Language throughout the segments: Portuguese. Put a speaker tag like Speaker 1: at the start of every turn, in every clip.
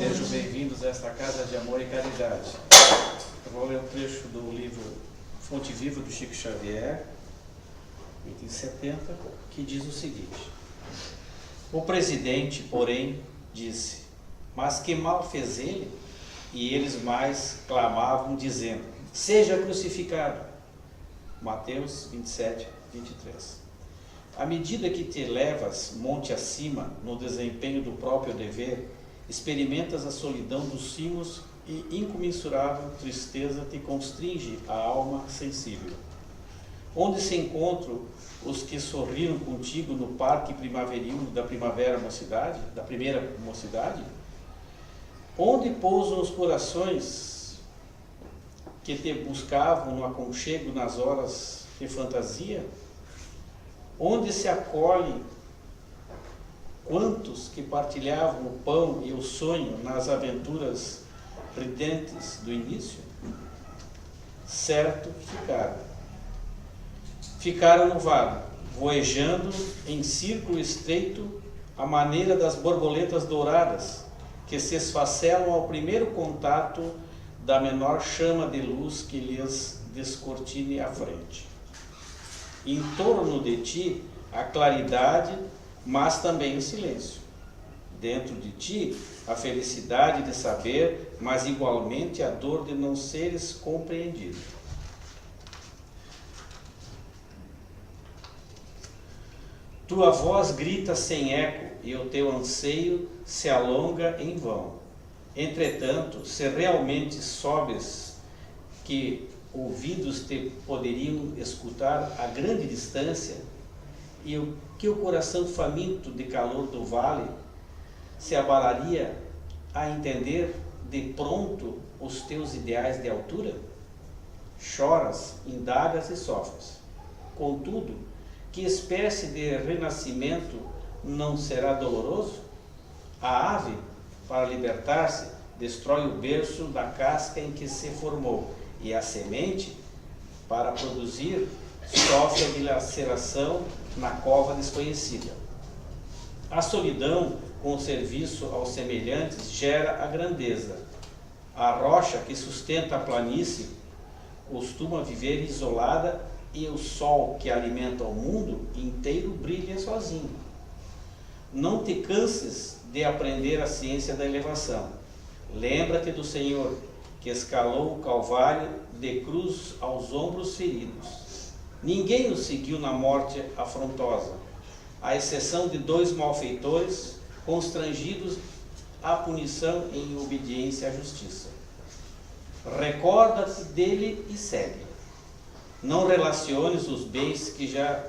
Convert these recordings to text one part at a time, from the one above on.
Speaker 1: Sejam bem-vindos a esta casa de amor e caridade. Eu vou ler um trecho do livro Fonte Viva do Chico Xavier, item 70, que diz o seguinte: o presidente, porém, disse: mas que mal fez ele? E eles mais clamavam, dizendo: seja crucificado. Mateus 27, 23. À medida que te elevas monte acima no desempenho do próprio dever, experimentas a solidão dos cimos e incomensurável tristeza te constringe a alma sensível. Onde se encontram os que sorriram contigo no parque primaveril da primeira mocidade? Onde pousam os corações que te buscavam no aconchego nas horas de fantasia? Onde se acolhe quantos que partilhavam o pão e o sonho nas aventuras ridentes do início? Certo ficaram no vale, voejando em círculo estreito à maneira das borboletas douradas que se esfacelam ao primeiro contato da menor chama de luz que lhes descortine a frente. Em torno de ti a claridade, mas também o silêncio. Dentro de ti a felicidade de saber, mas igualmente a dor de não seres compreendido. Tua voz grita sem eco e o teu anseio se alonga em vão. Entretanto, se realmente sobes que ouvidos te poderiam escutar a grande distância, e o que o coração faminto de calor do vale se abalaria a entender de pronto os teus ideais de altura? Choras, indagas e sofres. Contudo, que espécie de renascimento não será doloroso? A ave, para libertar-se, destrói o berço da casca em que se formou, e a semente, para produzir, sofre a dilaceração na cova desconhecida. A solidão, com o serviço aos semelhantes, gera a grandeza. A rocha que sustenta a planície costuma viver isolada, e o sol que alimenta o mundo inteiro brilha sozinho. Não te canses de aprender a ciência da elevação. Lembra-te do Senhor, que escalou o Calvário de cruz aos ombros feridos. Ninguém o seguiu na morte afrontosa, à exceção de 2 malfeitores, constrangidos à punição em obediência à justiça. Recorda-te dele e segue. Não relaciones os bens que já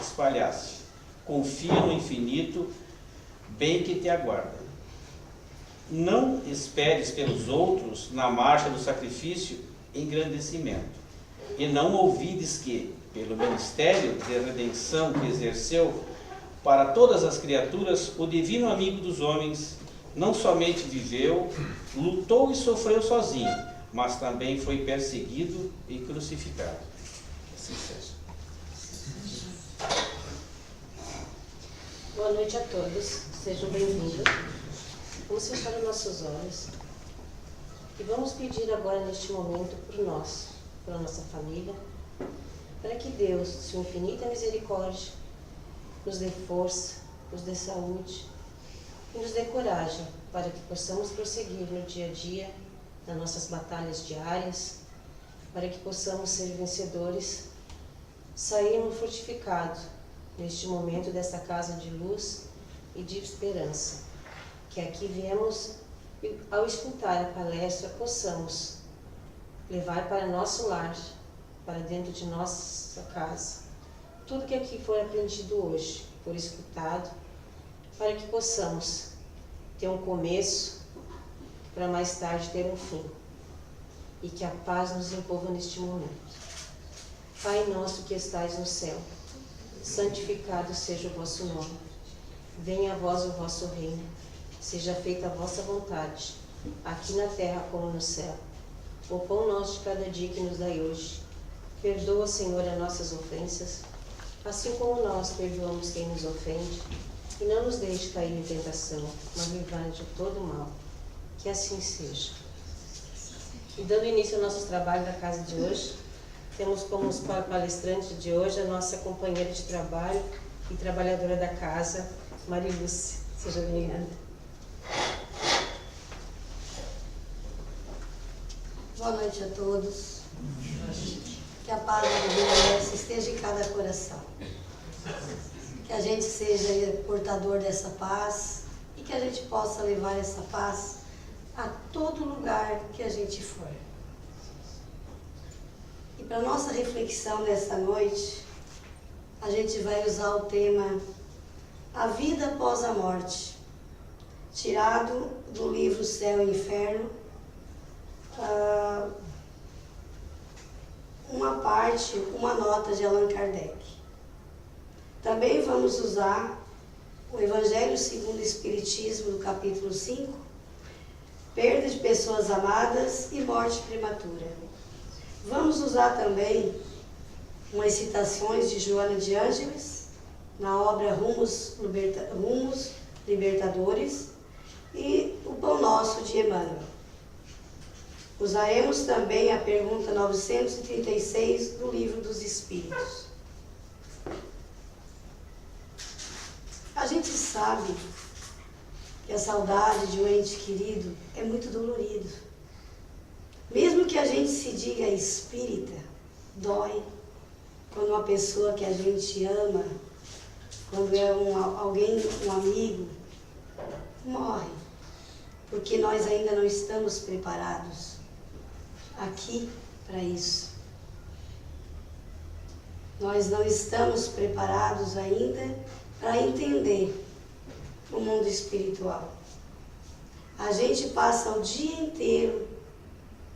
Speaker 1: espalhaste. Confia no infinito, bem que te aguarda. Não esperes pelos outros, na marcha do sacrifício, engrandecimento. E não ouvides que, pelo ministério de redenção que exerceu para todas as criaturas, o divino amigo dos homens não somente viveu, lutou e sofreu sozinho, mas também foi perseguido e crucificado. Assim seja.
Speaker 2: Boa noite a todos, sejam bem-vindos. Vamos fechar os nossos olhos e vamos pedir agora neste momento por nós, pela nossa família, para que Deus, sua infinita misericórdia, nos dê força, nos dê saúde e nos dê coragem para que possamos prosseguir no dia a dia, nas nossas batalhas diárias, para que possamos ser vencedores, sairmos fortificados neste momento dessa casa de luz e de esperança, que aqui viemos e ao escutar a palestra possamos levar para nosso lar, para dentro de nossa casa, tudo que aqui foi aprendido hoje, for escutado, para que possamos ter um começo para mais tarde ter um fim, e que a paz nos envolva neste momento. Pai nosso que estais no céu, santificado seja o vosso nome. Venha a vós o vosso reino. Seja feita a vossa vontade, aqui na terra como no céu. O pão nosso de cada dia que nos dai hoje. Perdoa, Senhor, as nossas ofensas, assim como nós perdoamos quem nos ofende. E não nos deixe cair em tentação, mas livrai-nos de todo mal. Que assim seja. E dando início ao nosso trabalho da casa de hoje, temos como palestrante de hoje a nossa companheira de trabalho e trabalhadora da casa, Marilúcia. Seja bem-vinda.
Speaker 3: Boa noite a todos. Que a paz do universo esteja em cada coração. Que a gente seja portador dessa paz e que a gente possa levar essa paz a todo lugar que a gente for. E para nossa reflexão nessa noite, a gente vai usar o tema A Vida Após a Morte, tirado do livro Céu e Inferno, uma nota de Allan Kardec. Também vamos usar o Evangelho segundo o Espiritismo, do capítulo 5, perda de pessoas amadas e morte prematura. Vamos usar também umas citações de Joana de Ângeles, na obra Rumos Libertadores, e o Pão Nosso de Emmanuel. Usaremos também a pergunta 936 do Livro dos Espíritos. A gente sabe que a saudade de um ente querido é muito dolorido. Mesmo que a gente se diga espírita, dói quando uma pessoa que a gente ama, quando é alguém, um amigo, morre, porque nós ainda não estamos preparados aqui para isso. Nós não estamos preparados ainda para entender o mundo espiritual. A gente passa o dia inteiro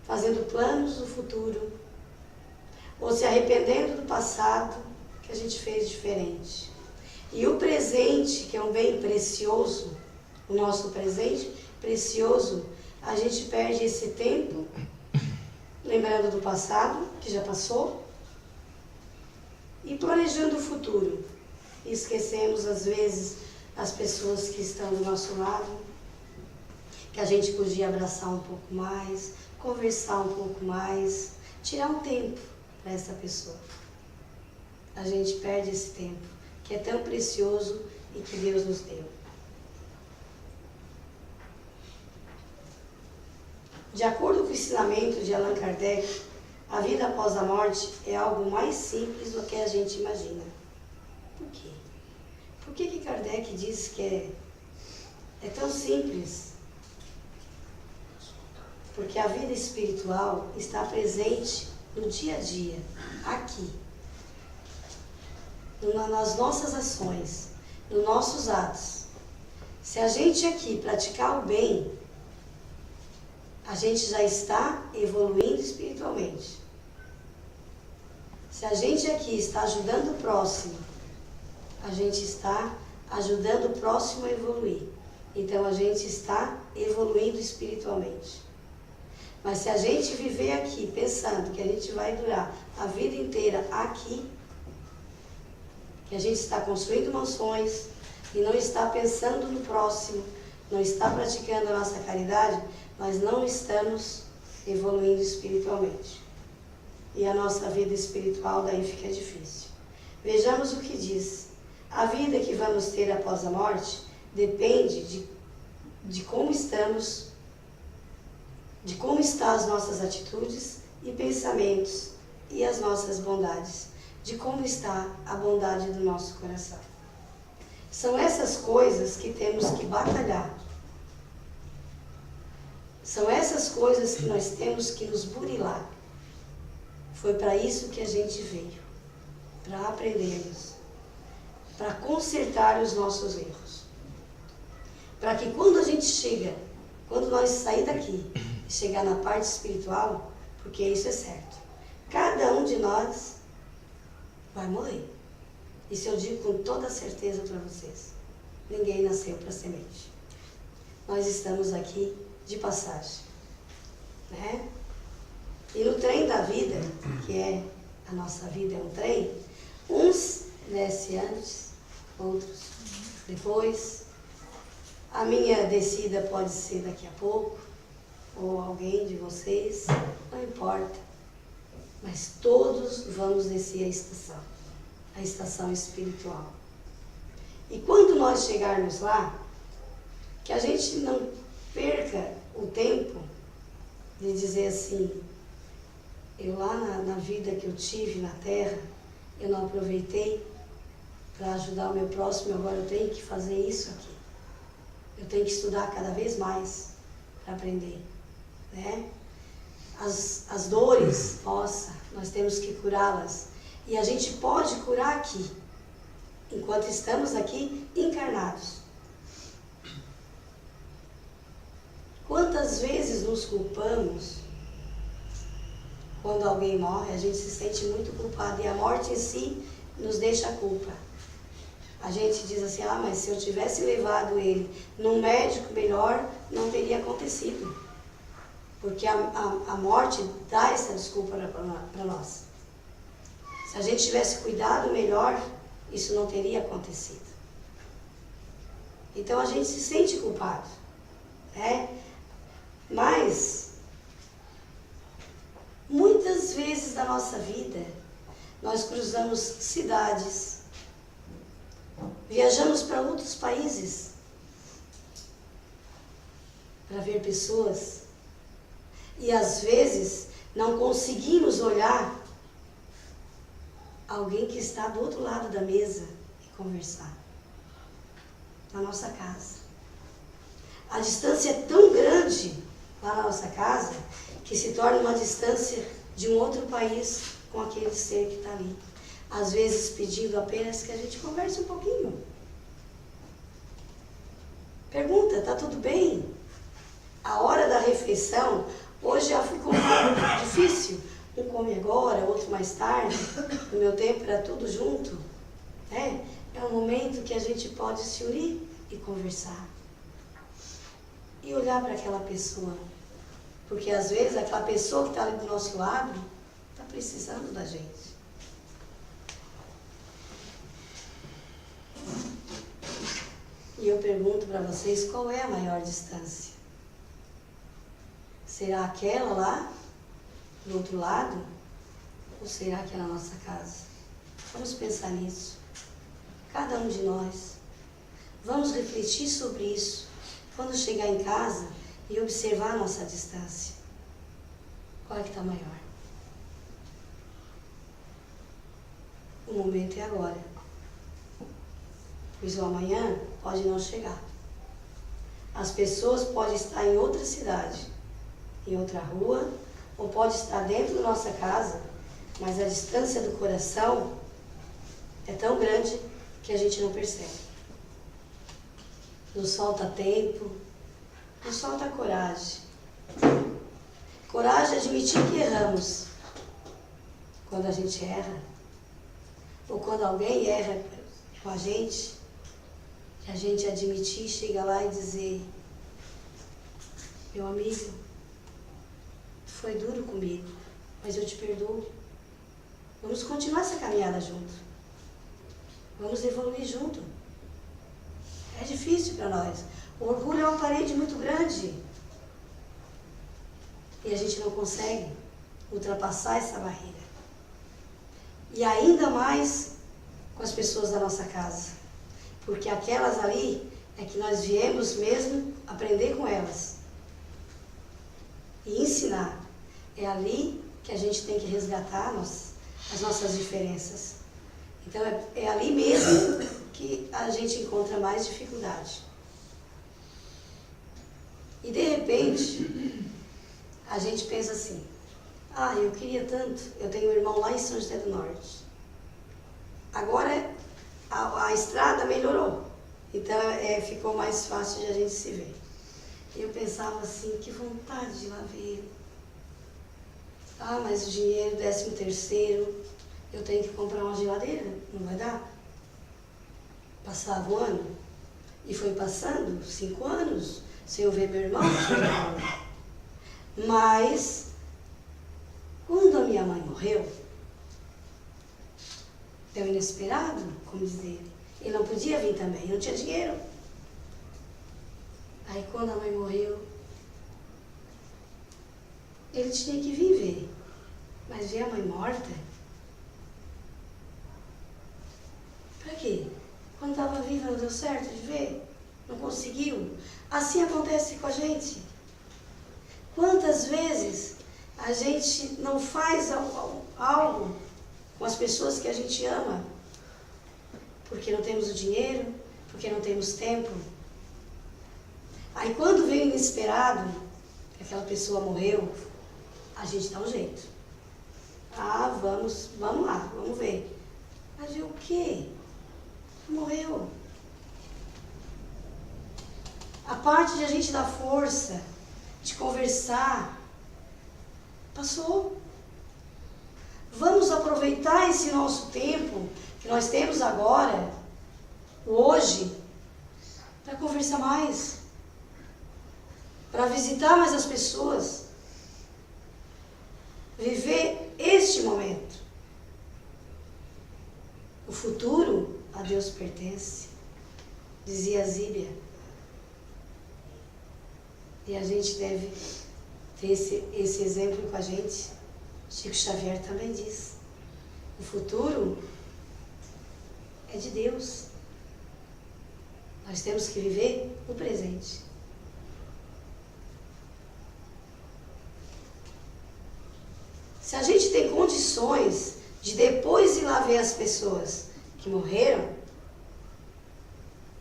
Speaker 3: fazendo planos do futuro, ou se arrependendo do passado que a gente fez diferente. E o presente, que é um bem precioso, o nosso presente precioso, a gente perde esse tempo lembrando do passado, que já passou, e planejando o futuro. E esquecemos, às vezes, as pessoas que estão do nosso lado, que a gente podia abraçar um pouco mais, conversar um pouco mais, tirar um tempo para essa pessoa. A gente perde esse tempo, que é tão precioso e que Deus nos deu. De acordo com o ensinamento de Allan Kardec, a vida após a morte é algo mais simples do que a gente imagina. Por quê? Por que Kardec diz que é tão simples? Porque a vida espiritual está presente no dia a dia, aqui, nas nossas ações, nos nossos atos. Se a gente aqui praticar o bem, a gente já está evoluindo espiritualmente. Se a gente aqui está ajudando o próximo, a gente está ajudando o próximo a evoluir. Então a gente está evoluindo espiritualmente. Mas se a gente viver aqui pensando que a gente vai durar a vida inteira aqui, que a gente está construindo mansões e não está pensando no próximo, não está praticando a nossa caridade, nós não estamos evoluindo espiritualmente. E a nossa vida espiritual daí fica difícil. Vejamos o que diz. A vida que vamos ter após a morte depende de como estamos, de como estão as nossas atitudes e pensamentos e as nossas bondades, de como está a bondade do nosso coração. São essas coisas que temos que batalhar. São essas coisas que nós temos que nos burilar. Foi para isso que a gente veio, para aprendermos, para consertar os nossos erros. Para que quando a gente chega, quando nós sair daqui e chegar na parte espiritual, porque isso é certo, cada um de nós vai morrer. Isso eu digo com toda certeza para vocês. Ninguém nasceu para semente. Nós estamos aqui de passagem, né? E no trem da vida, que é a nossa vida é um trem, uns descem antes, outros depois, A minha descida pode ser daqui a pouco, ou alguém de vocês, não importa. Mas todos vamos descer a estação espiritual. E quando nós chegarmos lá, que a gente não perca o tempo de dizer assim, eu lá na vida que eu tive na Terra, eu não aproveitei para ajudar o meu próximo, agora eu tenho que fazer isso aqui. Eu tenho que estudar cada vez mais para aprender, né? As dores, nossa, nós temos que curá-las. E a gente pode curar aqui, enquanto estamos aqui encarnados. Quantas vezes nos culpamos quando alguém morre? A gente se sente muito culpado e a morte em si nos deixa a culpa. A gente diz assim, ah, mas se eu tivesse levado ele num médico melhor, não teria acontecido. Porque a morte dá essa desculpa para nós. Se a gente tivesse cuidado melhor, isso não teria acontecido. Então a gente se sente culpado, né? Mas, muitas vezes na nossa vida, nós cruzamos cidades, viajamos para outros países para ver pessoas e às vezes não conseguimos olhar alguém que está do outro lado da mesa e conversar na nossa casa. A distância é tão grande lá na nossa casa que se torna uma distância de um outro país com aquele ser que está ali. Às vezes pedindo apenas que a gente converse um pouquinho. Pergunta, está tudo bem? A hora da refeição, hoje já ficou um pouco difícil. Um come agora, outro mais tarde. No meu tempo era tudo junto. Né? É um momento que a gente pode se unir e conversar. E olhar para aquela pessoa. Porque às vezes aquela pessoa que está ali do nosso lado está precisando da gente. E eu pergunto para vocês, qual é a maior distância? Será aquela lá, do outro lado? Ou será que é na nossa casa? Vamos pensar nisso. Cada um de nós. Vamos refletir sobre isso. Quando chegar em casa e observar a nossa distância. Qual é que está maior? O momento é agora. Pois o amanhã pode não chegar. As pessoas podem estar em outra cidade, em outra rua, ou pode estar dentro da nossa casa, mas a distância do coração é tão grande que a gente não percebe. Nos falta tempo, nos falta coragem. Coragem de admitir que erramos. Quando a gente erra, ou quando alguém erra com a gente admitir, chega lá e dizer, meu amigo, foi duro comigo, mas eu te perdoo. Vamos continuar essa caminhada junto. Vamos evoluir junto. É difícil para nós. O orgulho é uma parede muito grande. E a gente não consegue ultrapassar essa barreira. E ainda mais com as pessoas da nossa casa. Porque aquelas ali é que nós viemos mesmo aprender com elas. E ensinar. É ali que a gente tem que resgatar as nossas diferenças. Então é ali mesmo que a gente encontra mais dificuldade. E de repente, a gente pensa assim, ah, eu queria tanto, eu tenho um irmão lá em São José do Norte. Agora a estrada melhorou, então ficou mais fácil de a gente se ver. E eu pensava assim, que vontade de ir lá ver ele. Ah, mas o dinheiro, 13º, eu tenho que comprar uma geladeira, não vai dar? Passava o ano, e foi passando 5 anos, sem eu ver meu irmão. Mas, quando a minha mãe morreu, deu inesperado, como diz ele. Ele não podia vir também, não tinha dinheiro. Aí quando a mãe morreu, ele tinha que viver. Mas ver a mãe morta? Pra quê? Quando estava viva não deu certo de ver? Não conseguiu? Assim acontece com a gente. Quantas vezes a gente não faz algo com as pessoas que a gente ama? Porque não temos o dinheiro, porque não temos tempo. Aí quando vem o inesperado, que aquela pessoa morreu, a gente dá um jeito. Ah, vamos lá, vamos ver. Mas ver o quê? Morreu. A parte de a gente dar força, de conversar, passou. Vamos aproveitar esse nosso tempo que nós temos agora, hoje, para conversar mais, para visitar mais as pessoas, viver este momento. O futuro a Deus pertence, dizia Zíbia. E a gente deve ter esse exemplo com a gente. Chico Xavier também diz. O futuro é de Deus. Nós temos que viver o presente. Se a gente tem condições de depois ir lá ver as pessoas que morreram,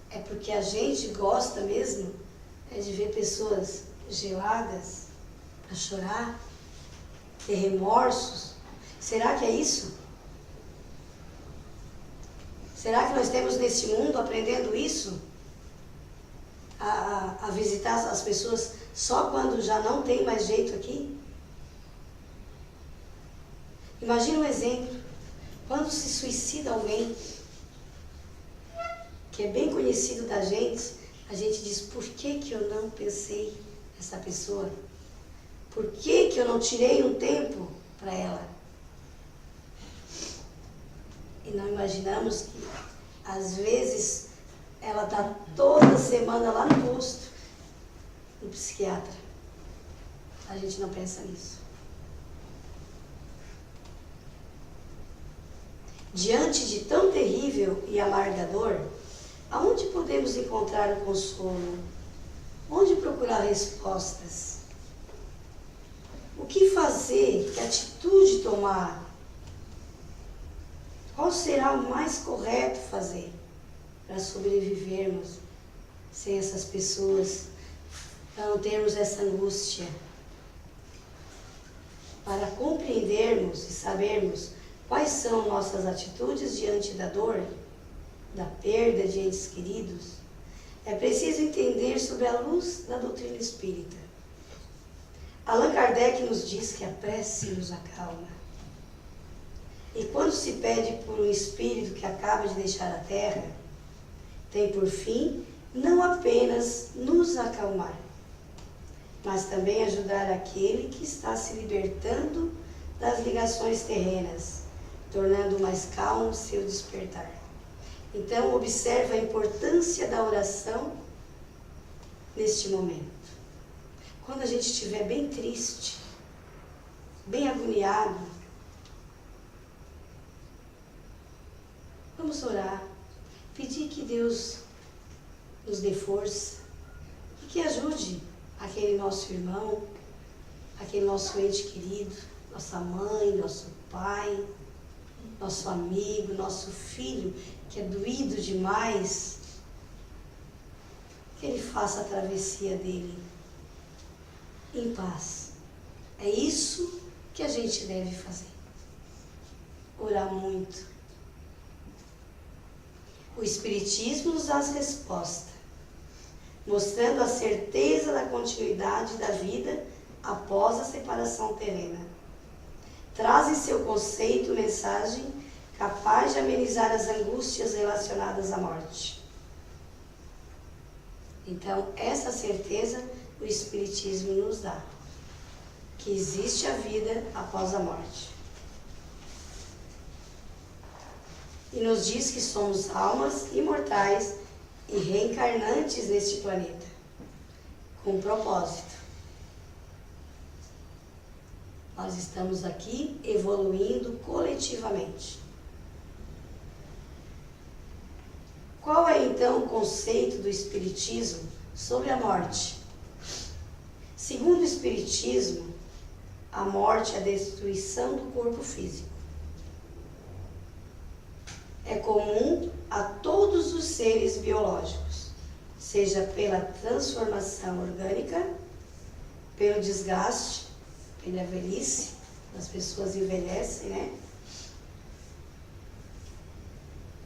Speaker 3: é porque a gente gosta mesmo de ver pessoas geladas para chorar, ter remorsos. Será que é isso? Será que nós temos nesse mundo aprendendo isso? A visitar as pessoas só quando já não tem mais jeito aqui? Imagina um exemplo. Quando se suicida alguém que é bem conhecido da gente, a gente diz, por que eu não pensei nessa pessoa? Por que eu não tirei um tempo para ela? E não imaginamos que, às vezes, ela está toda semana lá no posto, no psiquiatra. A gente não pensa nisso. Diante de tão terrível e amarga dor, aonde podemos encontrar o consolo? Onde procurar respostas? O que fazer? Que atitude tomar? Qual será o mais correto fazer para sobrevivermos sem essas pessoas, para não termos essa angústia? Para compreendermos e sabermos quais são nossas atitudes diante da dor, da perda de entes queridos, é preciso entender sobre a luz da doutrina espírita. Allan Kardec nos diz que a prece nos acalma. E quando se pede por um espírito que acaba de deixar a Terra, tem por fim não apenas nos acalmar, mas também ajudar aquele que está se libertando das ligações terrenas, tornando mais calmo seu despertar. Então, observe a importância da oração neste momento. Quando a gente estiver bem triste, bem agoniado, vamos orar, pedir que Deus nos dê força e que ajude aquele nosso irmão, aquele nosso ente querido, nossa mãe, nosso pai, nosso amigo, nosso filho, que é doído demais, que ele faça a travessia dele em paz. É isso que a gente deve fazer. Orar muito. O Espiritismo nos dá as respostas, mostrando a certeza da continuidade da vida após a separação terrena. Traz em seu conceito mensagem capaz de amenizar as angústias relacionadas à morte. Então, essa certeza o Espiritismo nos dá, que existe a vida após a morte. E nos diz que somos almas imortais e reencarnantes neste planeta. com um propósito. Nós estamos aqui evoluindo coletivamente. Qual é então o conceito do Espiritismo sobre a morte? Segundo o Espiritismo, a morte é a destruição do corpo físico. É comum a todos os seres biológicos, seja pela transformação orgânica, pelo desgaste, pela velhice, as pessoas envelhecem, né?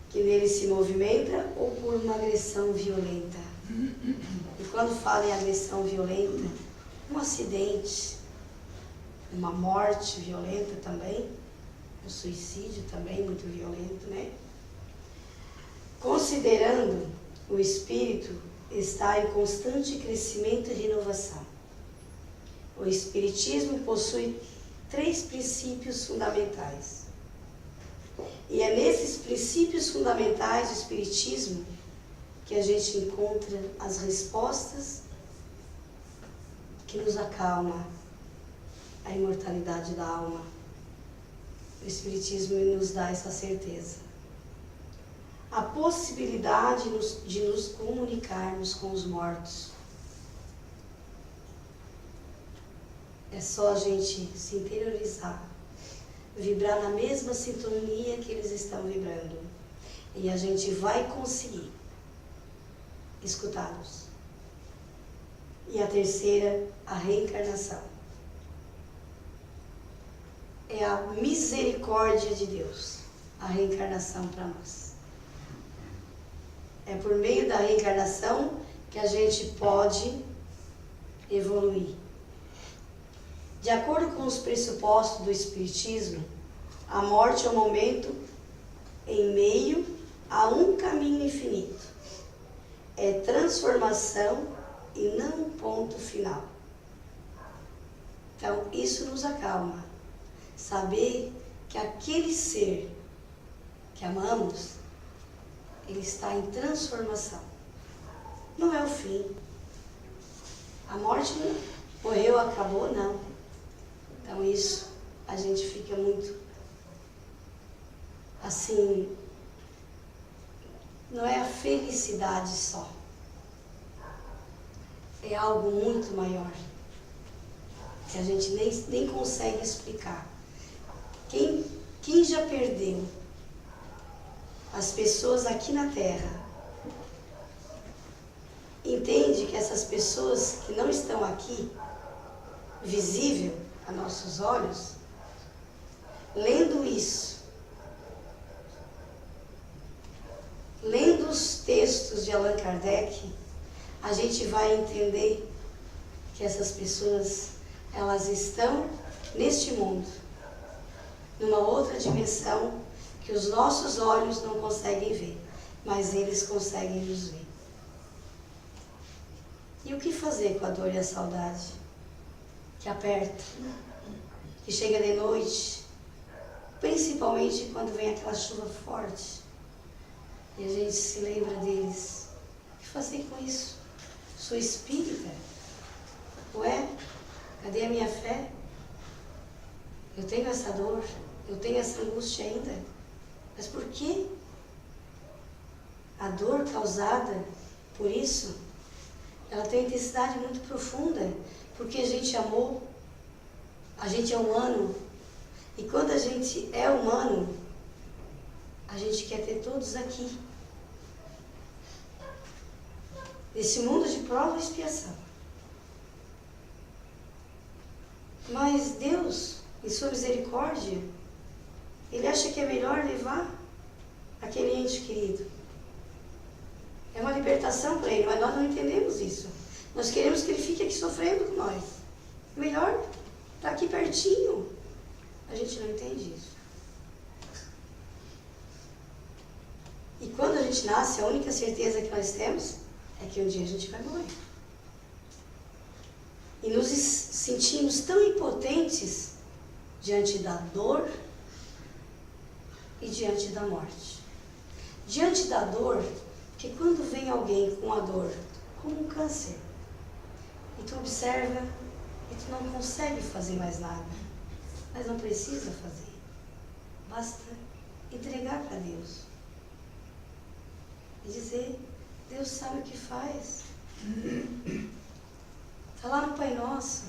Speaker 3: Que nele se movimenta, ou por uma agressão violenta. E quando fala em agressão violenta, um acidente, uma morte violenta também, um suicídio também muito violento, né? Considerando o espírito está em constante crescimento e renovação. O Espiritismo possui 3 princípios fundamentais. E é nesses princípios fundamentais do Espiritismo que a gente encontra as respostas que nos acalma a imortalidade da alma. O Espiritismo nos dá essa certeza. A possibilidade de nos comunicarmos com os mortos. É só a gente se interiorizar, vibrar na mesma sintonia que eles estão vibrando. E a gente vai conseguir escutá-los. E a terceira, a reencarnação. É a misericórdia de Deus, a reencarnação para nós. É por meio da reencarnação que a gente pode evoluir. De acordo com os pressupostos do Espiritismo, a morte é um momento em meio a um caminho infinito. É transformação e não um ponto final. Então, isso nos acalma. Saber que aquele ser que amamos, ele está em transformação. Não é o fim. A morte não morreu, acabou, não. Então isso, a gente fica muito, assim, não é a felicidade só. É algo muito maior, que a gente nem consegue explicar. Quem já perdeu as pessoas aqui na Terra, entende que essas pessoas que não estão aqui, visível a nossos olhos, lendo isso, lendo os textos de Allan Kardec, a gente vai entender que essas pessoas, elas estão neste mundo, numa outra dimensão que os nossos olhos não conseguem ver, mas eles conseguem nos ver. E o que fazer com a dor e a saudade? Que aperta, que chega de noite, principalmente quando vem aquela chuva forte, e a gente se lembra deles. O que fazer com isso? Sou espírita? Ué, cadê a minha fé? Eu tenho essa dor, eu tenho essa angústia ainda. Mas por quê? A dor causada por isso, ela tem uma intensidade muito profunda, porque a gente amou, a gente é humano, e quando a gente é humano, a gente quer ter todos aqui, nesse mundo de prova e expiação. Mas Deus, em sua misericórdia, Ele acha que é melhor levar aquele ente querido. É uma libertação para Ele, mas nós não entendemos isso. Nós queremos que Ele fique aqui sofrendo com nós. Melhor estar aqui pertinho. A gente não entende isso. E quando a gente nasce, a única certeza que nós temos é que um dia a gente vai morrer. E nos sentimos tão impotentes diante da dor e diante da morte. Diante da dor, porque quando vem alguém com a dor, como um câncer, e tu observa e tu não consegue fazer mais nada. Mas não precisa fazer. Basta entregar para Deus. E dizer, Deus sabe o que faz. Está lá no Pai Nosso,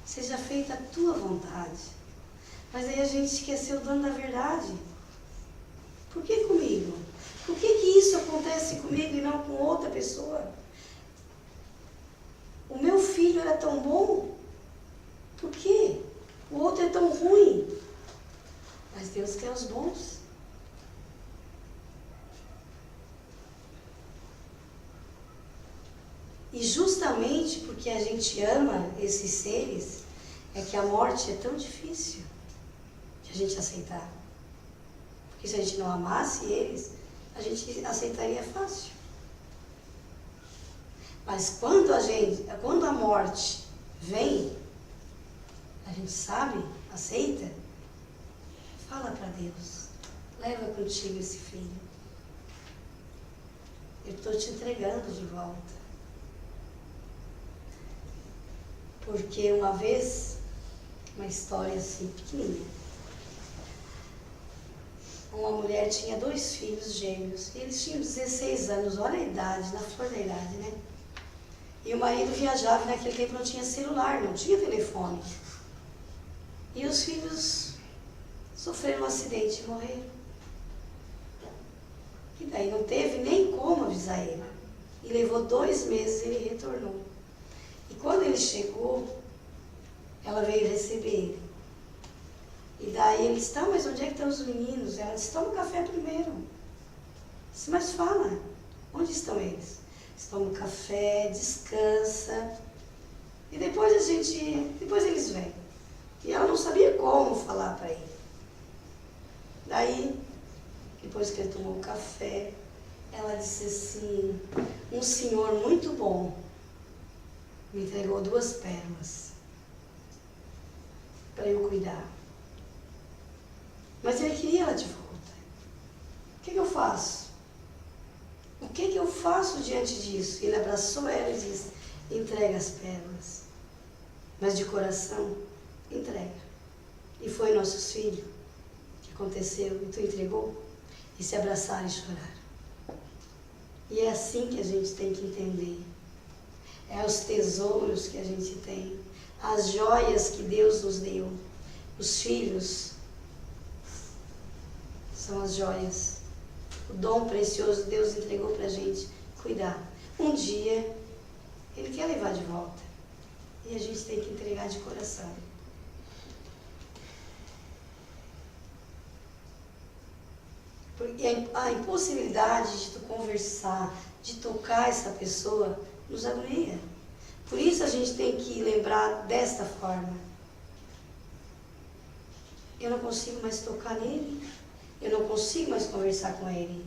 Speaker 3: seja feita a tua vontade. Mas aí a gente esqueceu o dono da verdade. Por que comigo? Por que isso acontece comigo e não com outra pessoa? O meu filho era tão bom, por quê? O outro é tão ruim. Mas Deus quer os bons. E justamente porque a gente ama esses seres, é que a morte é tão difícil de a gente aceitar. Porque se a gente não amasse eles, a gente aceitaria fácil. Mas quando a morte vem, a gente sabe, aceita, fala para Deus, leva contigo esse filho. Eu estou te entregando de volta. Porque uma vez, uma história assim pequenininha, uma mulher tinha 2 filhos gêmeos, e eles tinham 16 anos, olha a idade, na flor da idade, né? E o marido viajava, e naquele tempo não tinha celular, não tinha telefone. E os filhos sofreram um acidente e morreram. E daí não teve nem como avisar ele. E levou 2 meses e ele retornou. E quando ele chegou, ela veio receber ele. E daí ele disse, mas onde é que estão os meninos? Ela disse, toma café primeiro. Disse, mas fala, onde estão eles? Toma café, descansa. E depois eles vêm. E ela não sabia como falar para ele. Daí, depois que ele tomou o café, ela disse assim, um senhor muito bom me entregou 2 pérolas para eu cuidar. Mas ele queria ela de volta. O que eu faço? O que eu faço diante disso? Ele abraçou ela e disse, entrega as pérolas. Mas de coração, entrega. E foi nossos filhos que aconteceu, e tu entregou, e se abraçaram e choraram. E é assim que a gente tem que entender. É os tesouros que a gente tem, as joias que Deus nos deu. Os filhos são as joias. O dom precioso que Deus entregou para a gente cuidar. Um dia, Ele quer levar de volta. E a gente tem que entregar de coração. Porque a impossibilidade de tu conversar, de tocar essa pessoa, nos agonia. Por isso a gente tem que lembrar desta forma. Eu não consigo mais tocar nele. Eu não consigo mais conversar com ele.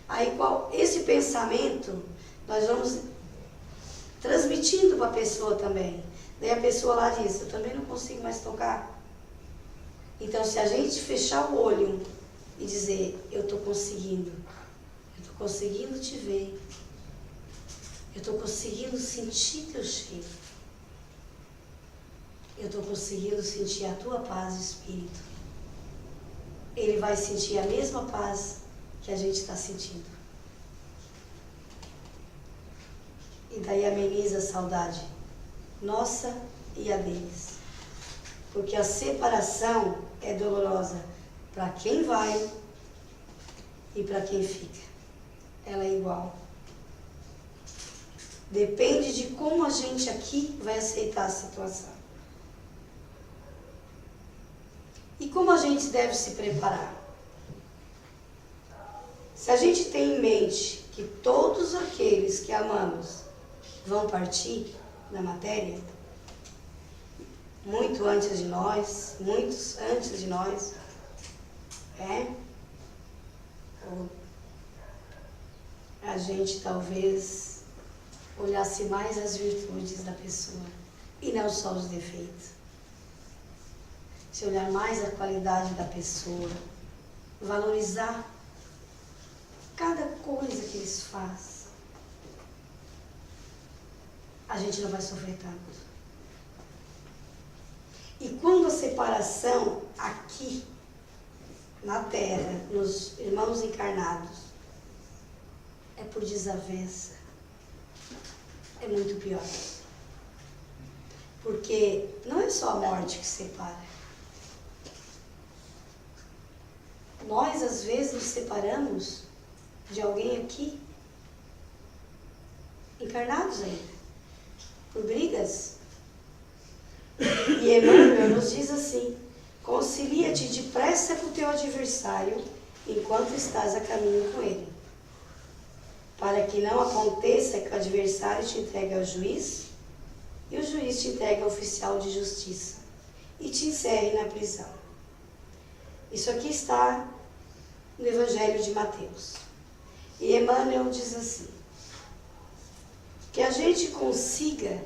Speaker 3: Aí esse pensamento nós vamos transmitindo para a pessoa também. Daí a pessoa lá diz, eu também não consigo mais tocar. Então se a gente fechar o olho e dizer, eu estou conseguindo te ver, eu estou conseguindo sentir teu cheiro, eu estou conseguindo sentir a tua paz de espírito. Ele vai sentir a mesma paz que a gente está sentindo. E daí ameniza a saudade nossa e a deles. Porque a separação é dolorosa para quem vai e para quem fica. Ela é igual. Depende de como a gente aqui vai aceitar a situação. E como a gente deve se preparar? Se a gente tem em mente que todos aqueles que amamos vão partir da matéria, muito antes de nós, muitos antes de nós, a gente talvez olhasse mais as virtudes da pessoa e não só os defeitos. Se olhar mais a qualidade da pessoa, valorizar cada coisa que eles fazem. a gente não vai sofrer tanto. E quando a separação aqui, na Terra, nos irmãos encarnados, é por desavença, é muito pior. Porque não é só a morte que separa. Nós, às vezes, nos separamos de alguém aqui, encarnados ainda, por brigas. E Emmanuel nos diz assim: concilia-te depressa com o teu adversário enquanto estás a caminho com ele, para que não aconteça que o adversário te entregue ao juiz e o juiz te entregue ao oficial de justiça e te encerre na prisão. Isso aqui está no Evangelho de Mateus. E Emmanuel diz assim: que a gente consiga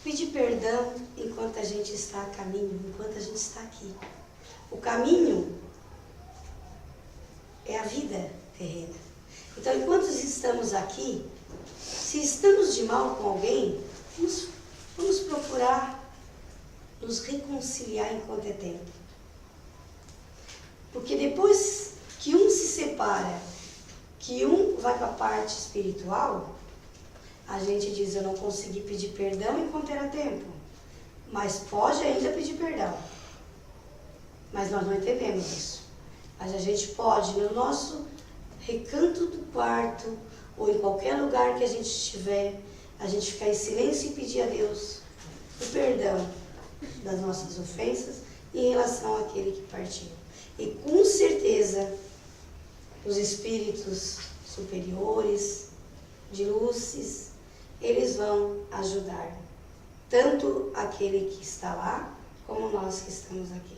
Speaker 3: pedir perdão enquanto a gente está a caminho, enquanto a gente está aqui. O caminho é a vida terrena. Então, enquanto estamos aqui, se estamos de mal com alguém, vamos procurar nos reconciliar enquanto é tempo. Porque depois que um se separa, que um vai para a parte espiritual, a gente diz: eu não consegui pedir perdão enquanto era tempo, mas pode ainda pedir perdão. Mas nós não entendemos isso. Mas a gente pode, no nosso recanto do quarto, ou em qualquer lugar que a gente estiver, a gente ficar em silêncio e pedir a Deus o perdão das nossas ofensas em relação àquele que partiu. E com certeza, os espíritos superiores, de luzes, eles vão ajudar tanto aquele que está lá, como nós que estamos aqui.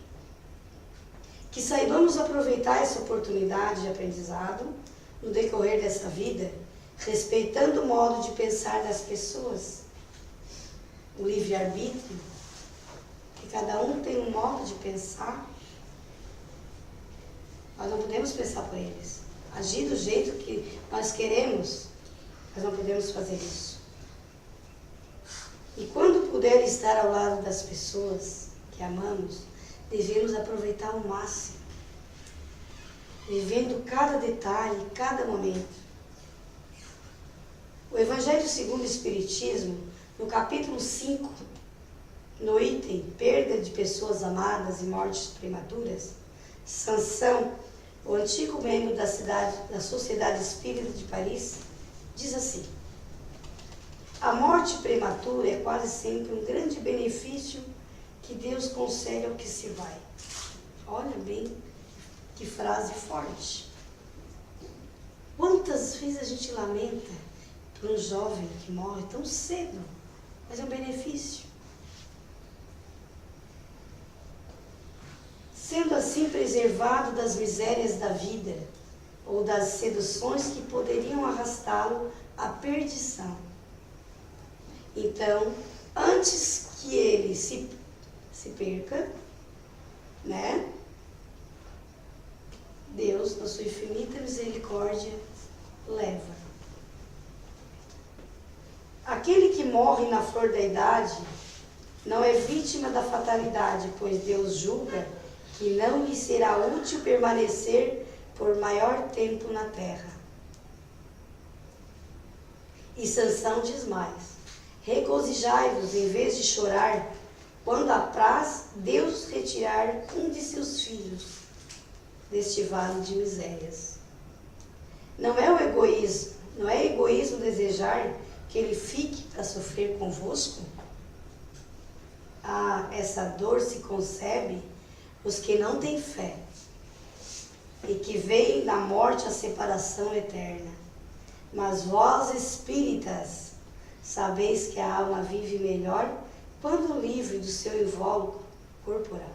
Speaker 3: Que saibamos aproveitar essa oportunidade de aprendizado no decorrer dessa vida, respeitando o modo de pensar das pessoas, o livre-arbítrio, que cada um tem um modo de pensar. Nós não podemos pensar por eles, agir do jeito que nós queremos, nós não podemos fazer isso. E quando puder estar ao lado das pessoas que amamos, devemos aproveitar ao máximo, vivendo cada detalhe, cada momento. O Evangelho segundo o Espiritismo, no capítulo 5, no item perda de pessoas amadas e mortes prematuras, Sansão, o antigo membro da Sociedade Espírita de Paris, diz assim: a morte prematura é quase sempre um grande benefício que Deus concede ao que se vai. Olha bem que frase forte. Quantas vezes a gente lamenta por um jovem que morre tão cedo, mas é um benefício. Sendo assim preservado das misérias da vida ou das seduções que poderiam arrastá-lo à perdição. Então, antes que ele se perca, né? Deus, na sua infinita misericórdia, leva. Aquele que morre na flor da idade não é vítima da fatalidade, pois Deus julga que não lhe será útil permanecer por maior tempo na terra. E Sansão diz mais: regozijai-vos em vez de chorar, quando apraz Deus retirar um de seus filhos deste vale de misérias. Não é egoísmo desejar que ele fique para sofrer convosco? Ah, essa dor se concebe os que não têm fé e que veem na morte a separação eterna. Mas vós, espíritas, sabeis que a alma vive melhor quando livre do seu invólucro corporal.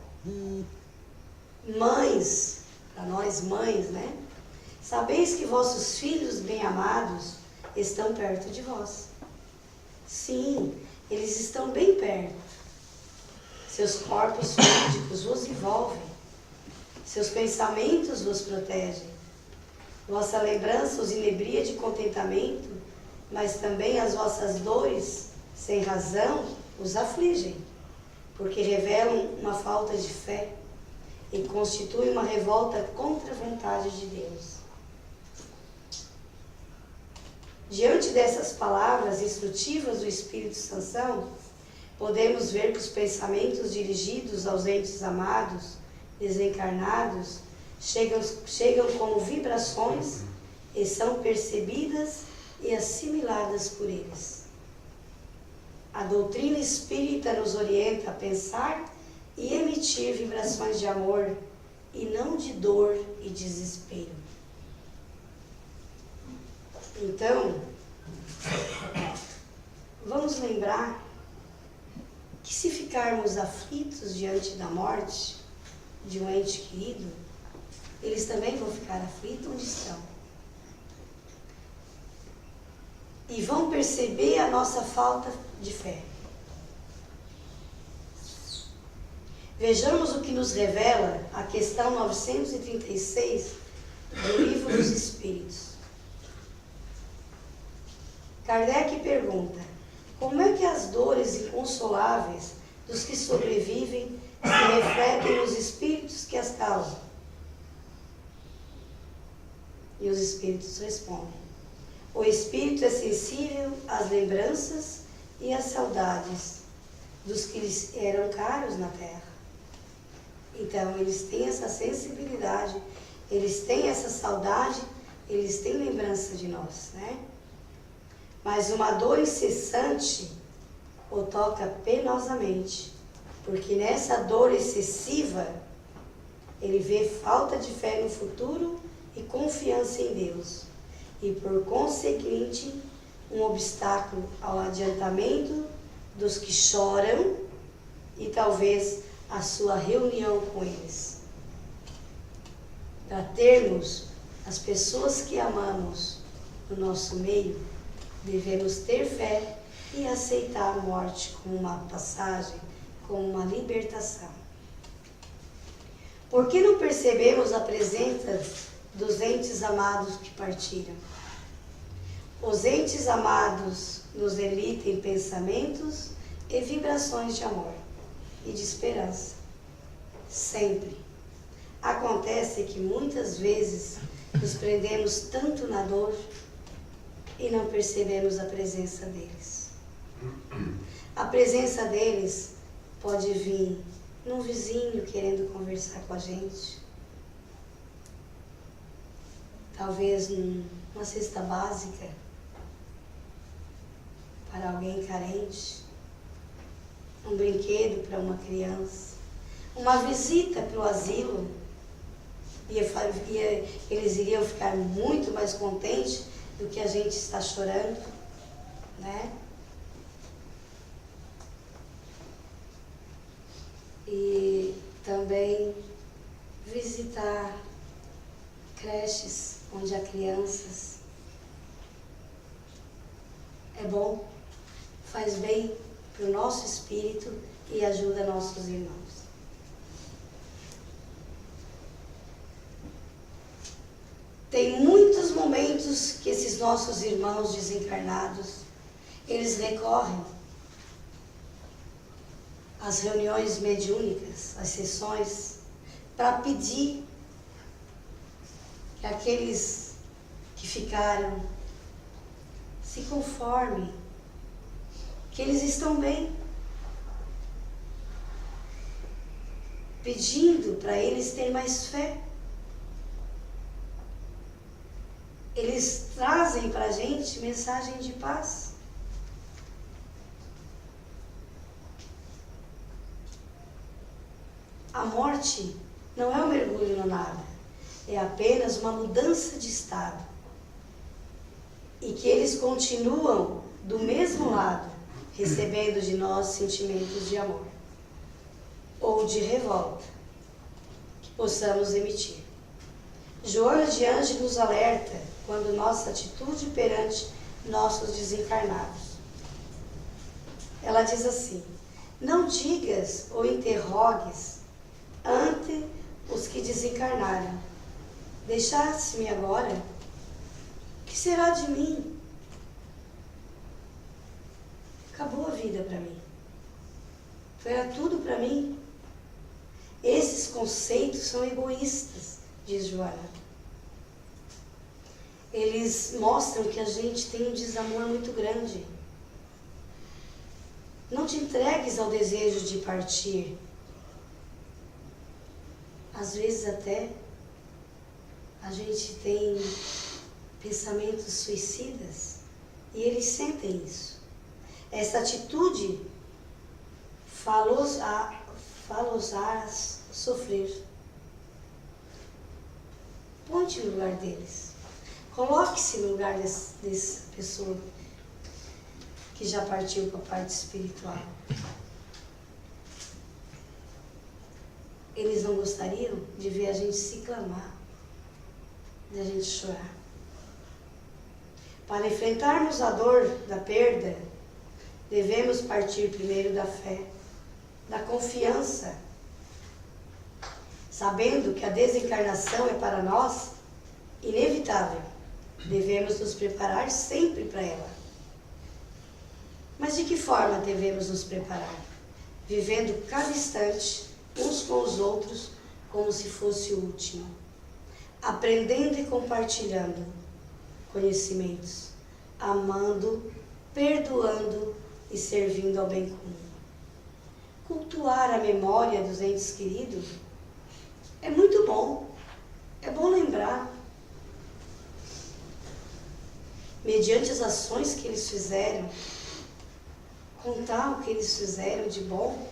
Speaker 3: Mães, para nós mães, né? Sabeis que vossos filhos bem-amados estão perto de vós. Sim, eles estão bem perto. Seus corpos fluídicos vos envolvem. Seus pensamentos vos protegem. Vossa lembrança os inebria de contentamento mas também as vossas dores, sem razão, os afligem, porque revelam uma falta de fé e constituem uma revolta contra a vontade de Deus. Diante dessas palavras instrutivas do Espírito Sansão, podemos ver que os pensamentos dirigidos aos entes amados, desencarnados, chegam como vibrações e são percebidas e assimiladas por eles. A doutrina espírita nos orienta a pensar e emitir vibrações de amor e não de dor e desespero. Então, vamos lembrar que se ficarmos aflitos diante da morte de um ente querido, eles também vão ficar aflitos onde estão. E vão perceber a nossa falta de fé. Vejamos o que nos revela a questão 936 do Livro dos Espíritos. Kardec pergunta: como é que as dores inconsoláveis dos que sobrevivem se refletem nos espíritos que as causam? E os espíritos respondem: o espírito é sensível às lembranças e às saudades dos que lhes eram caros na terra. Então, eles têm essa sensibilidade, eles têm essa saudade, eles têm lembrança de nós, né? Mas uma dor incessante o toca penosamente, porque nessa dor excessiva ele vê falta de fé no futuro e confiança em Deus, e por conseguinte um obstáculo ao adiantamento dos que choram e talvez a sua reunião com eles. Para termos as pessoas que amamos no nosso meio, devemos ter fé e aceitar a morte como uma passagem, como uma libertação. Por que não percebemos a presença dos entes amados que partiram? Os entes amados nos emitem pensamentos e vibrações de amor e de esperança. Sempre. Acontece que muitas vezes nos prendemos tanto na dor e não percebemos a presença deles. A presença deles pode vir num vizinho querendo conversar com a gente, talvez numa cesta básica para alguém carente, um brinquedo para uma criança, uma visita para o asilo, e eles iriam ficar muito mais contentes do que a gente está chorando, né? E também visitar creches onde há crianças. É bom, faz bem para o nosso espírito e ajuda nossos irmãos. Tem muitos momentos que esses nossos irmãos desencarnados, eles recorrem às reuniões mediúnicas, às sessões, para pedir que aqueles que ficaram se conformem, que eles estão bem, pedindo para eles terem mais fé. Eles trazem para a gente mensagem de paz. A morte não é um mergulho no nada, é apenas uma mudança de estado. E que eles continuam do mesmo lado, recebendo de nós sentimentos de amor ou de revolta que possamos emitir. Joana de Ângeles nos alerta quando nossa atitude perante nossos desencarnados. Ela diz assim: não digas ou interrogues ante os que desencarnaram: deixaste-me agora? O que será de mim? vida para mim. Tu era tudo para mim. Esses conceitos são egoístas, diz Joana. Eles mostram que a gente tem um desamor muito grande. Não te entregues ao desejo de partir. Às vezes até a gente tem pensamentos suicidas e eles sentem isso. Essa atitude fá-los a sofrer. Ponte no lugar deles. Coloque-se no lugar dessa pessoa que já partiu para a parte espiritual. Eles não gostariam de ver a gente se clamar, de a gente chorar. Para enfrentarmos a dor da perda, devemos partir primeiro da fé, da confiança, sabendo que a desencarnação é para nós inevitável. Devemos nos preparar sempre para ela. Mas de que forma devemos nos preparar? Vivendo cada instante, uns com os outros, como se fosse o último. Aprendendo e compartilhando conhecimentos. Amando, perdoando e servindo ao bem comum. Cultuar a memória dos entes queridos é muito bom. É bom lembrar. Mediante as ações que eles fizeram, contar o que eles fizeram de bom,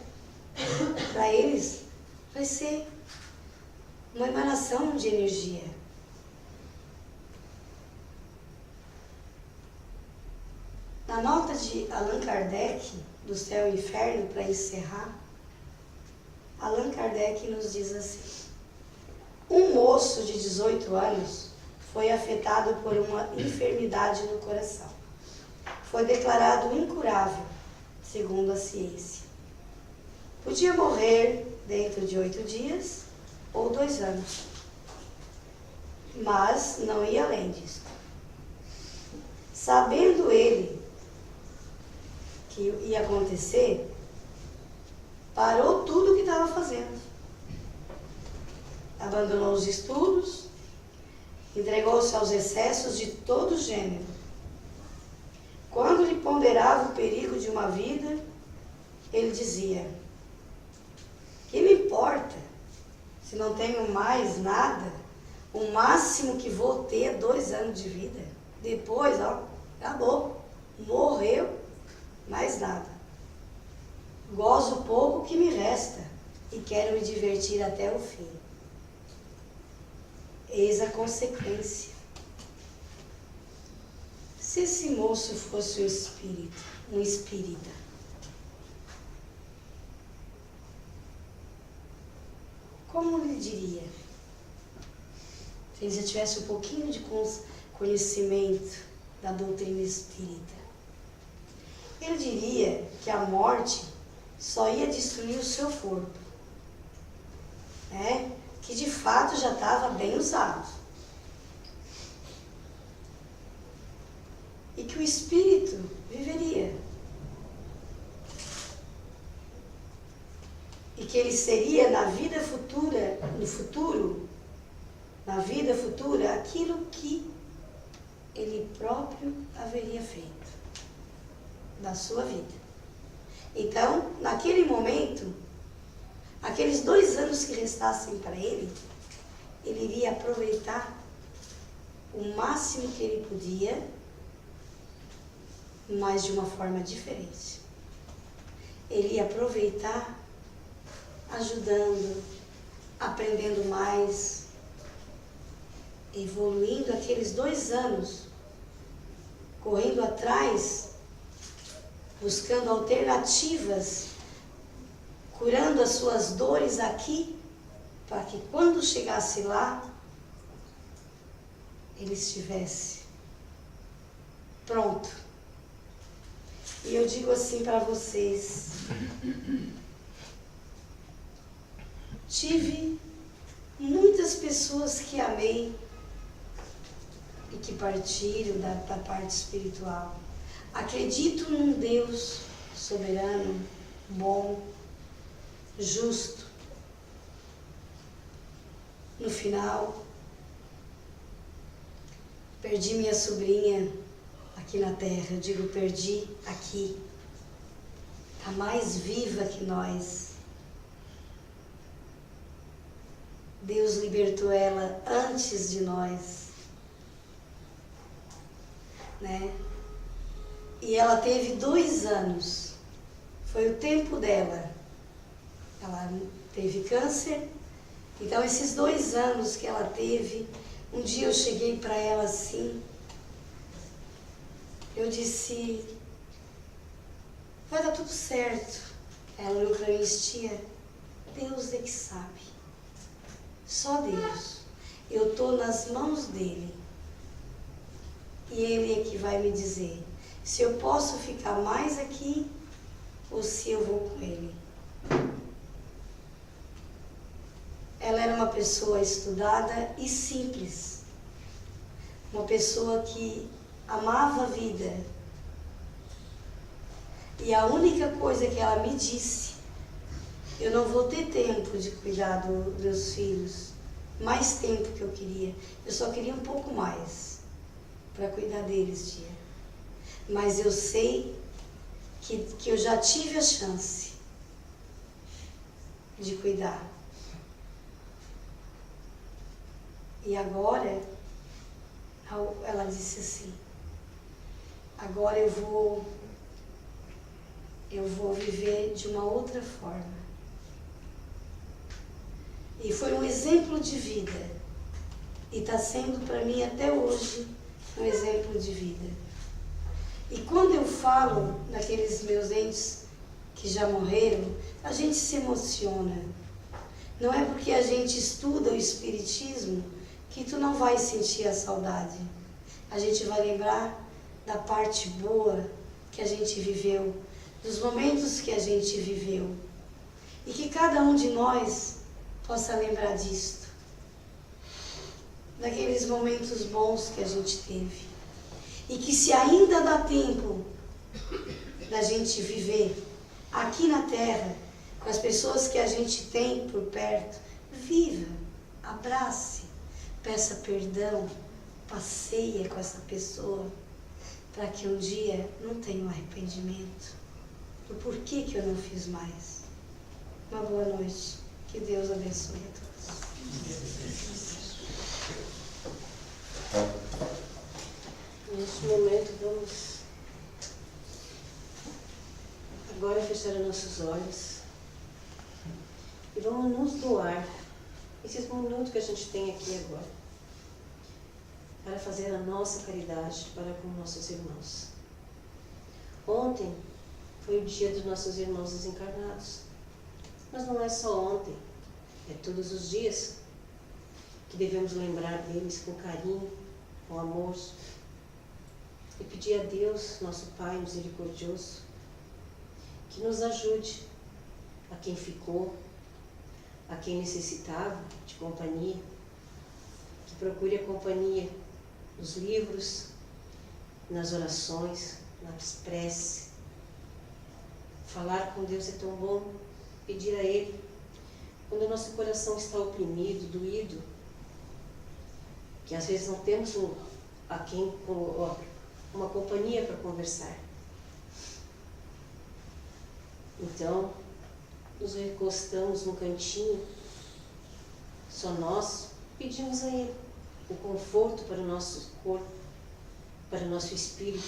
Speaker 3: para eles vai ser uma emanação de energia. Na nota de Allan Kardec, do Céu e Inferno, para encerrar, Allan Kardec nos diz assim: um moço de 18 anos foi afetado por uma enfermidade no coração. Foi declarado incurável, segundo a ciência. Podia morrer dentro de 8 dias ou 2 anos, mas não ia além disso. Sabendo ele que ia acontecer, parou tudo o que estava fazendo. Abandonou os estudos, entregou-se aos excessos de todo gênero. Quando lhe ponderava o perigo de uma vida, ele dizia: que me importa se não tenho mais nada? O máximo que vou ter é 2 anos de vida. Depois, acabou. Morreu, mais nada. Gozo pouco que me resta e quero me divertir até o fim. Eis a consequência. Se esse moço fosse um espírita, como ele diria? Se ele já tivesse um pouquinho de conhecimento da doutrina espírita, ele diria que a morte só ia destruir o seu corpo, né? Que de fato já estava bem usado. E que o espírito viveria. E que ele seria na vida futura, na vida futura, aquilo que ele próprio haveria feito da sua vida. Então, naquele momento, aqueles 2 anos que restassem para ele, ele iria aproveitar o máximo que ele podia, mas de uma forma diferente. Ele ia aproveitar ajudando, aprendendo mais, evoluindo aqueles 2 anos, correndo atrás, buscando alternativas, curando as suas dores aqui, para que quando chegasse lá, ele estivesse pronto. E eu digo assim para vocês: tive muitas pessoas que amei e que partiram da parte espiritual. Acredito num Deus soberano, bom, justo. No final, perdi minha sobrinha aqui na terra. Eu digo, perdi aqui. Está mais viva que nós. Deus libertou ela antes de nós, né? E ela teve 2 anos. Foi o tempo dela. Ela teve câncer. Então, esses 2 anos que ela teve, um dia eu cheguei para ela assim, eu disse, vai dar tudo certo. Ela olhou para mim e disse, tia, Deus é que sabe. Só Deus. Eu estou nas mãos dele. E ele é que vai me dizer se eu posso ficar mais aqui ou se eu vou com ele. Ela era uma pessoa estudada e simples. Uma pessoa que amava a vida. E a única coisa que ela me disse, eu não vou ter tempo de cuidar dos meus filhos, mais tempo que eu queria. Eu só queria um pouco mais para cuidar deles, tia. Mas eu sei que eu já tive a chance de cuidar. E agora, ela disse assim, agora eu vou viver de uma outra forma. E foi um exemplo de vida. E está sendo para mim até hoje um exemplo de vida. E quando eu falo daqueles meus entes que já morreram, a gente se emociona. Não é porque a gente estuda o Espiritismo que tu não vai sentir a saudade. A gente vai lembrar da parte boa que a gente viveu, dos momentos que a gente viveu. E que cada um de nós possa lembrar disto. Daqueles momentos bons que a gente teve. E que se ainda dá tempo da gente viver aqui na Terra, com as pessoas que a gente tem por perto, viva, abrace, peça perdão, passeia com essa pessoa, para que um dia não tenha um arrependimento do porquê que eu não fiz mais. Uma boa noite. Que Deus abençoe a todos.
Speaker 2: Neste momento, vamos agora fechar os nossos olhos e vamos nos doar esses minutos que a gente tem aqui agora para fazer a nossa caridade para com nossos irmãos. Ontem foi o dia dos nossos irmãos desencarnados, mas não é só ontem, é todos os dias que devemos lembrar deles com carinho, com amor, e pedir a Deus, nosso Pai misericordioso, que nos ajude a quem ficou, a quem necessitava de companhia, que procure a companhia nos livros, nas orações, nas preces. Falar com Deus é tão bom, pedir a Ele, quando o nosso coração está oprimido, doído, que às vezes não temos uma companhia para conversar. Então, nos recostamos num cantinho, só nós, pedimos a Ele o conforto para o nosso corpo, para o nosso espírito,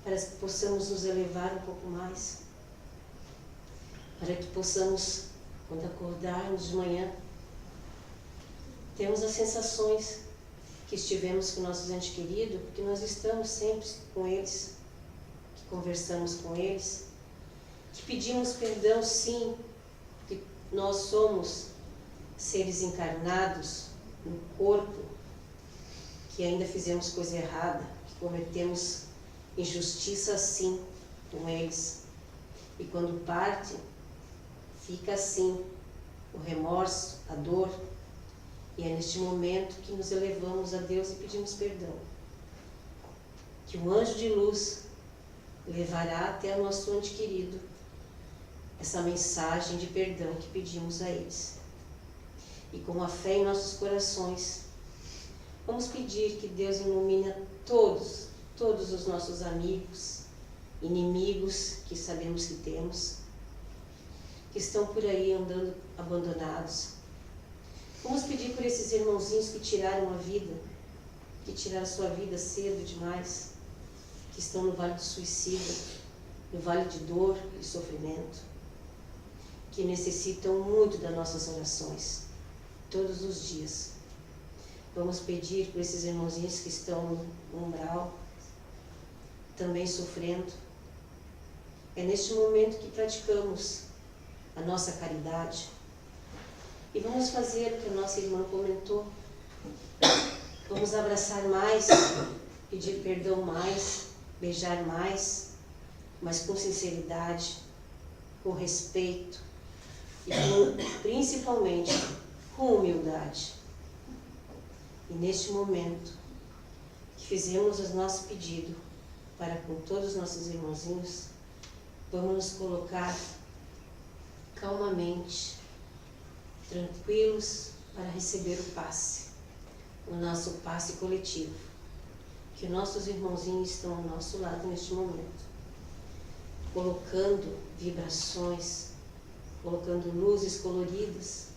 Speaker 2: para que possamos nos elevar um pouco mais, para que possamos, quando acordarmos de manhã, termos as sensações que estivemos com nossos entes queridos, porque nós estamos sempre com eles, que conversamos com eles, que pedimos perdão, sim, porque nós somos seres encarnados no corpo, que ainda fizemos coisa errada, que cometemos injustiça, sim, com eles. E quando parte, fica assim, o remorso, a dor, e é neste momento que nos elevamos a Deus e pedimos perdão. Que o anjo de luz levará até o nosso ente querido essa mensagem de perdão que pedimos a eles. E com a fé em nossos corações, vamos pedir que Deus ilumine todos os nossos amigos, inimigos que sabemos que temos, que estão por aí andando abandonados. Vamos pedir por esses irmãozinhos que tiraram a vida, que tiraram a sua vida cedo demais, que estão no vale do suicídio, no vale de dor e sofrimento, que necessitam muito das nossas orações, todos os dias. Vamos pedir por esses irmãozinhos que estão no umbral, também sofrendo. É neste momento que praticamos a nossa caridade e vamos fazer o que a nossa irmã comentou. Vamos abraçar mais, pedir perdão mais, beijar mais, mas com sinceridade, com respeito e principalmente com humildade. E neste momento que fizemos o nosso pedido para com todos os nossos irmãozinhos, vamos nos colocar calmamente, tranquilos, para receber o passe, o nosso passe coletivo, que nossos irmãozinhos estão ao nosso lado neste momento, colocando vibrações, colocando luzes coloridas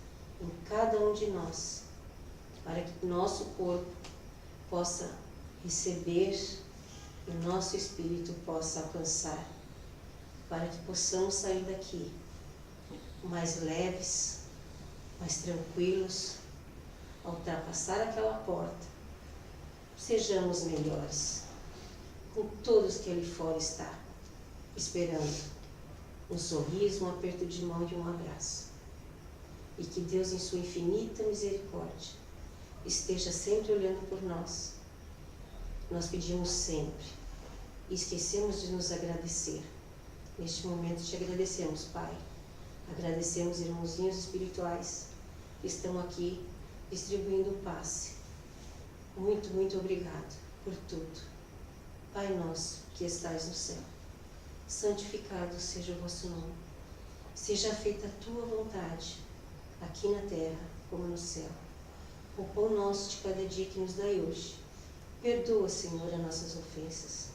Speaker 2: em cada um de nós, para que nosso corpo possa receber e o nosso espírito possa alcançar, para que possamos sair daqui mais leves, mais tranquilos, ao ultrapassar aquela porta, sejamos melhores, com todos que ali fora está, esperando um sorriso, um aperto de mão e um abraço. E que Deus, em sua infinita misericórdia, esteja sempre olhando por nós. Nós pedimos sempre e esquecemos de nos agradecer. Neste momento te agradecemos, Pai. Agradecemos irmãozinhos espirituais que estão aqui distribuindo o passe. Muito, muito obrigado por tudo. Pai nosso que estais no céu, santificado seja o vosso nome. Seja feita a tua vontade, aqui na terra como no céu. O pão nosso de cada dia que nos dai hoje. Perdoa, Senhor, as nossas ofensas,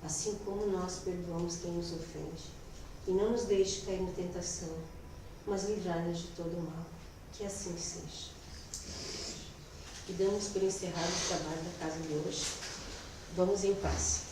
Speaker 2: assim como nós perdoamos quem nos ofende. E não nos deixe cair na tentação, mas livrai-nos de todo o mal. Que assim seja. E damos por encerrado o trabalho da casa de hoje. Vamos em paz.